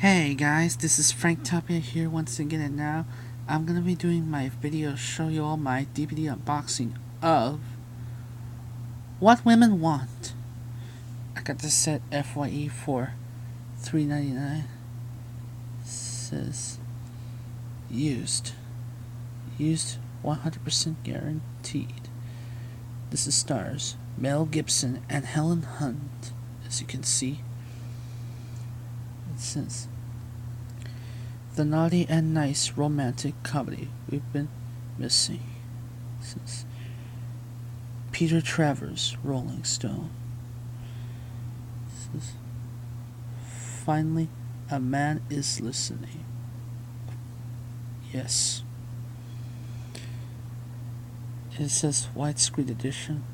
Hey guys, this is Frank Tapia here once again, and now I'm gonna be doing my video show you all my DVD unboxing of What Women Want. I got this set FYE for $3.99. Says used 100% guaranteed. This is stars Mel Gibson and Helen Hunt. As you can see, it says the naughty and nice romantic comedy we've been missing since Peter Travers, Rolling Stone. Says, finally, a man is listening. Yes. It says widescreen edition,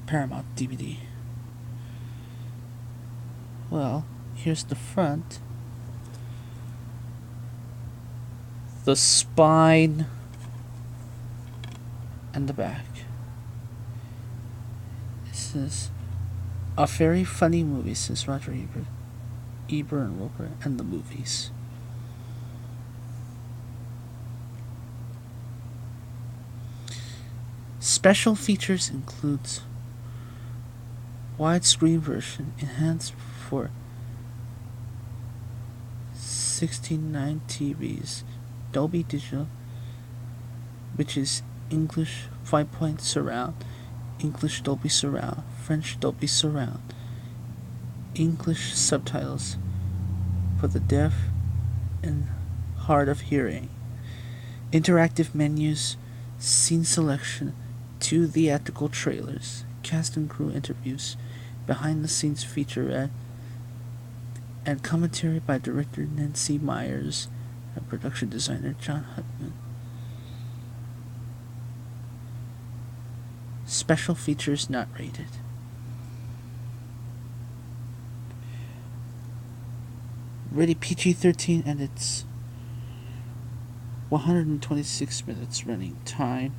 Paramount DVD. Well, here's the front. The spine and the back. It says a very funny movie, says Roger Ebert and Roper and the movies. Special features includes widescreen version enhanced for 16:9 TVs, Dolby Digital, which is English 5-point surround, English Dolby Surround, French Dolby Surround, English subtitles for the deaf and hard of hearing, interactive menus, scene selection, 2 theatrical trailers, cast and crew interviews, behind the scenes featurette, and commentary by director Nancy Myers and production designer John Hutman. Special features not rated. Rated PG-13, and it's 126 minutes running time.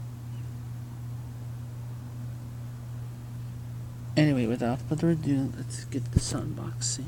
Anyway, without further ado, let's get this unboxing.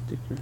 Sticker.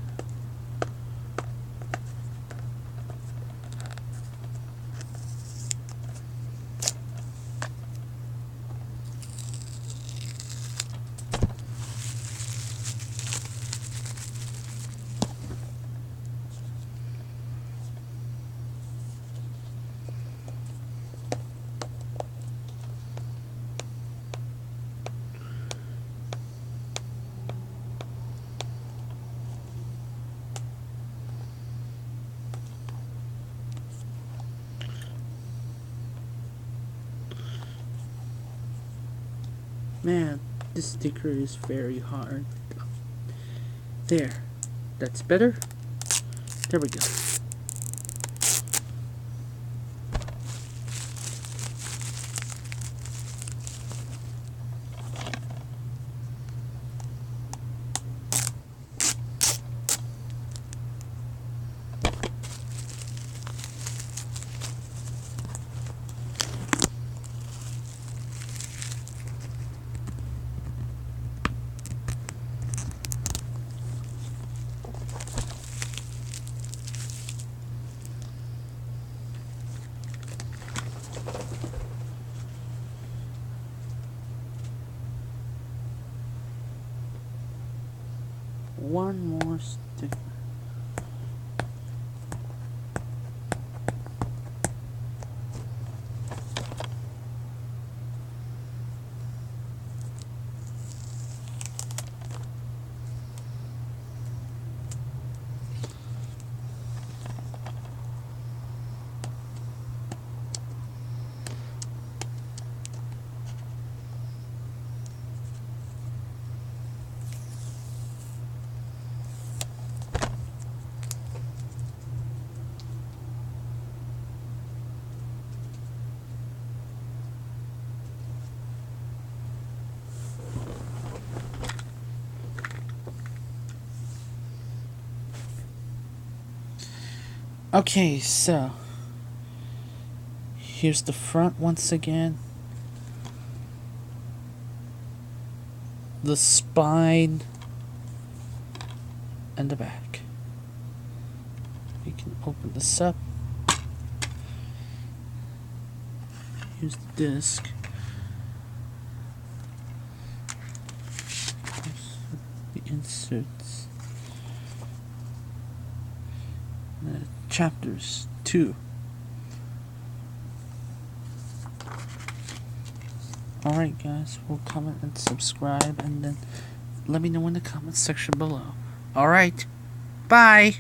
Man, this sticker is very hard. There. That's better. There we go. One more sticker. Okay, so here's the front once again. The spine and the back. We can open this up. Here's the disc. Here's the inserts. Chapters 2. Alright guys, we'll comment and subscribe, and then let me know in the comment section below. Alright, bye!